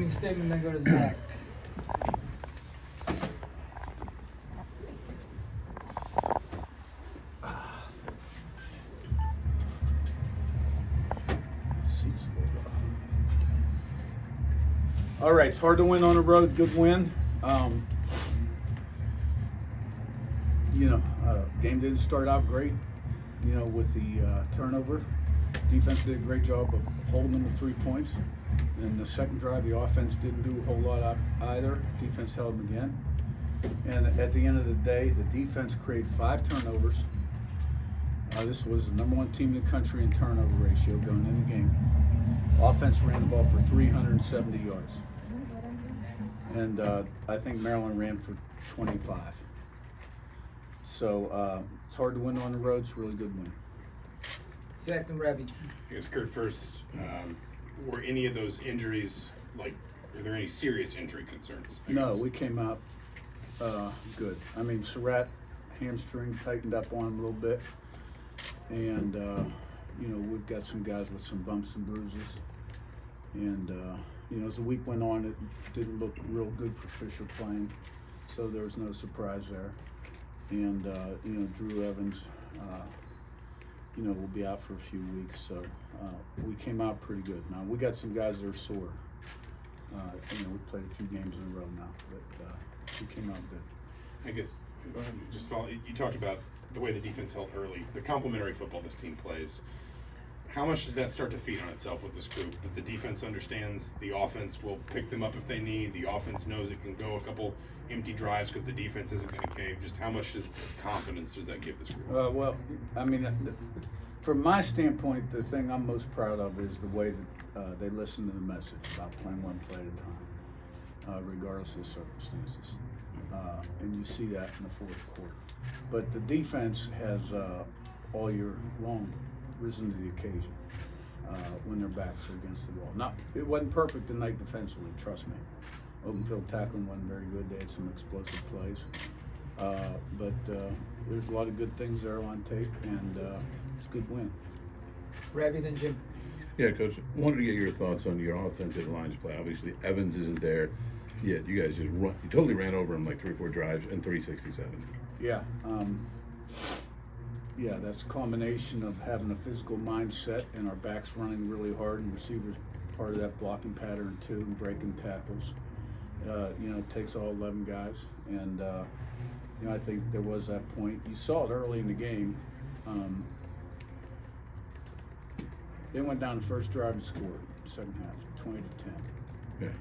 Opening statement, then go to Zach. All right, it's hard to win on the road. Good win. Game didn't start out great, with the turnover. Defense did a great job of holding them to 3 points. And the second drive, the offense didn't do a whole lot either. Defense held them again. And at the end of the day, the defense created 5 turnovers. This was the number 1 team in the country in turnover ratio going in the game. Offense ran the ball for 370 yards. And I think Maryland ran for 25. So it's hard to win on the road. It's a really good win. Zach and Ravi. I guess, Curt, first, were any of those injuries, are there any serious injury concerns? No, we came out good. I mean, Surratt hamstring tightened up on him a little bit. And, we've got some guys with some bumps and bruises. And, as the week went on, it didn't look real good for Fisher playing. So there was no surprise there. And, Drew Evans, will be out for a few weeks. So we came out pretty good. Now, we got some guys that are sore. We played a few games in a row now, but we came out good. I guess, just follow, you talked about the way the defense held early, the complementary football this team plays. How much does that start to feed on itself with this group? That the defense understands the offense will pick them up if they need. The offense knows it can go a couple empty drives because the defense isn't going to cave. Just how much confidence does that give this group? From my standpoint, the thing I'm most proud of is the way that they listen to the message about playing one play at a time, regardless of circumstances. And you see that in the fourth quarter. But the defense has all year long risen to the occasion when their backs are against the wall. Now, it wasn't perfect tonight defensively, trust me. Open field tackling wasn't very good. They had some explosive plays. But there's a lot of good things there on tape, and it's a good win. Ravi, then Jim. Yeah, Coach, wanted to get your thoughts on your offensive lines play. Obviously, Evans isn't there yet. You guys you totally ran over him like 3 or 4 drives and 367. Yeah. That's a combination of having a physical mindset and our backs running really hard and receivers part of that blocking pattern too and breaking tackles. It takes all 11 guys. And, I think there was that point. You saw it early in the game. They went down the first drive and scored, second half, 20-10. Yeah.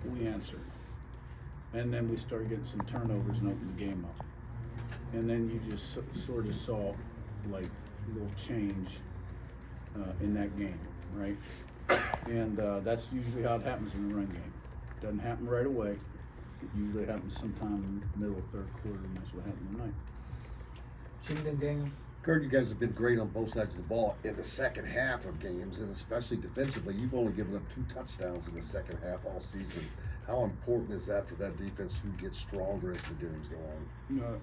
We answered. And then we started getting some turnovers and opened the game up. And then you just sort of saw like a little change in that game, right? And that's usually how it happens in the run game. Doesn't happen right away. It usually happens sometime in the middle of third quarter, and that's what happened tonight. Jim, then Daniel. Curt, you guys have been great on both sides of the ball in the second half of games, and especially defensively. You've only given up 2 touchdowns in the second half all season. How important is that for that defense to get stronger as the games go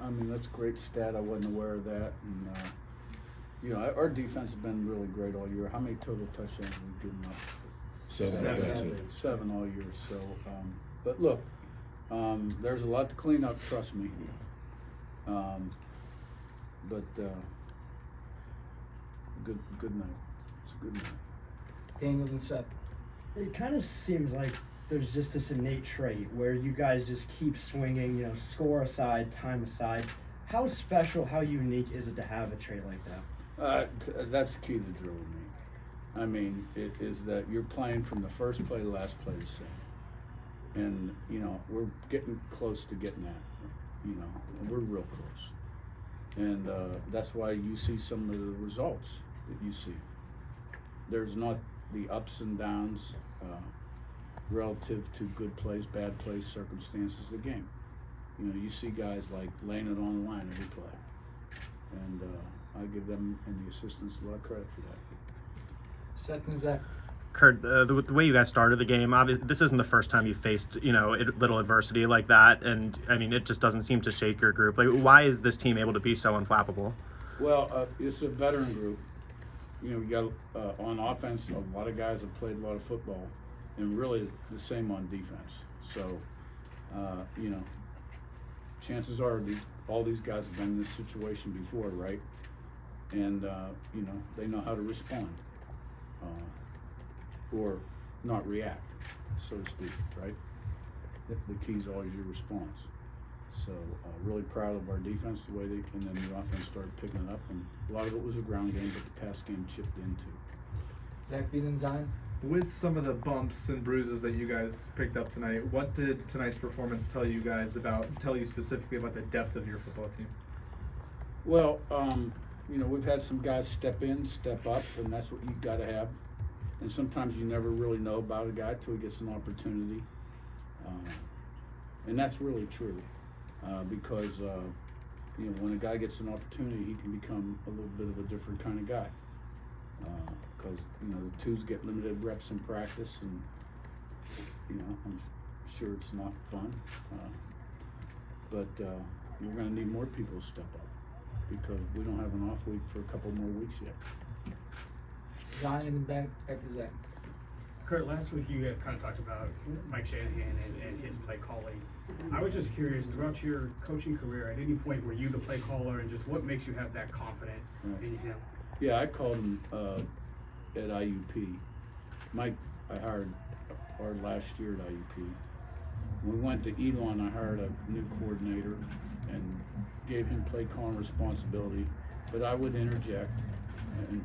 on? That's a great stat. I wasn't aware of that. And, our defense has been really great all year. How many total touchdowns have we given up? 7 all year. So, but look, there's a lot to clean up, trust me. Good night. It's a good night. Daniel and Seth. It kind of seems like there's just this innate trait where you guys just keep swinging, score aside, time aside. How special, how unique is it to have a trait like that? That's the key to the drill with me. It is that you're playing from the first play to the last play the same. And, we're getting close to getting that, and we're real close. And that's why you see some of the results that you see. There's not the ups and downs relative to good plays, bad plays, circumstances of the game. You see guys like laying it on the line every play. And I give them and the assistants a lot of credit for that. Seth and Zach. Curt, the way you guys started the game, obviously, this isn't the first time you faced, little adversity like that, and it just doesn't seem to shake your group. Like, why is this team able to be so unflappable? Well, it's a veteran group. We got on offense, a lot of guys have played a lot of football, and really the same on defense. So, you know, chances are all these guys have been in this situation before, right? And you know, they know how to respond, or not react, so to speak, right? The key is always your response. So really proud of our defense, the way and then the offense started picking it up, and a lot of it was a ground game, but the pass game chipped into. Zach, then Zion. With some of the bumps and bruises that you guys picked up tonight, what did tonight's performance tell you specifically about the depth of your football team? Well, you know, we've had some guys step in, step up, and that's what you got to have. And sometimes you never really know about a guy till he gets an opportunity. And that's really true, because you know, when a guy gets an opportunity, he can become a little bit of a different kind of guy. Because you know, the twos get limited reps in practice, and you know, I'm sure it's not fun. But we're going to need more people to step up, because we don't have an off week for a couple more weeks yet. Zion and then back to Zach. Curt, last week you had kind of talked about Mike Shanahan and his play calling. I was just curious, throughout your coaching career, at any point were you the play caller, and just what makes you have that confidence in him? Yeah, I called him at IUP. Mike, I hired last year at IUP. When we went to Elon, I hired a new coordinator and gave him play calling responsibility, but I would interject and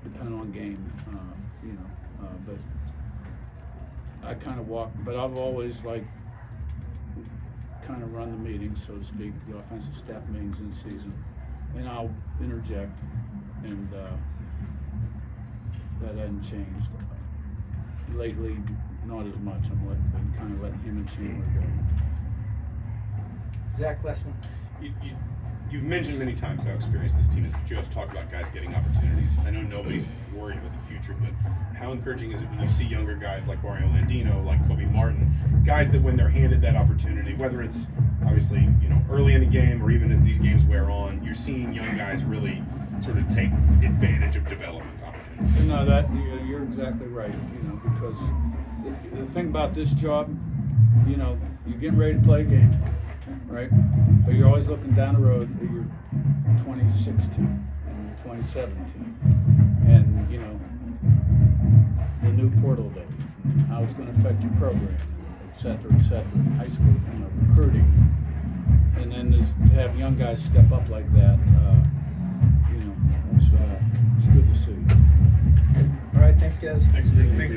depend on game, you know. But I kind of but I've always like kind of run the meetings, so to speak, the offensive staff meetings in season, and I'll interject, and that hasn't changed. Lately, not as much. I'm kind of letting him and Chandler go. Zach, last one. You've mentioned many times how experienced this team is, but you also talk about guys getting opportunities. I know nobody's worried about the future, but how encouraging is it when you see younger guys like Mario Landino, like Kobe Martin, guys that when they're handed that opportunity, whether it's obviously, you know, early in the game or even as these games wear on, you're seeing young guys really sort of take advantage of development opportunities. No, you're exactly right. You know, because the thing about this job, you know, you're getting ready to play a game, right? But you're always looking down the road at your 2016 and your 2017, and you know, the new portal day, how it's going to affect your program, et cetera, high school, you know, recruiting, and then to have young guys step up like that, you know, it's good to see. All right, thanks, guys. Thanks.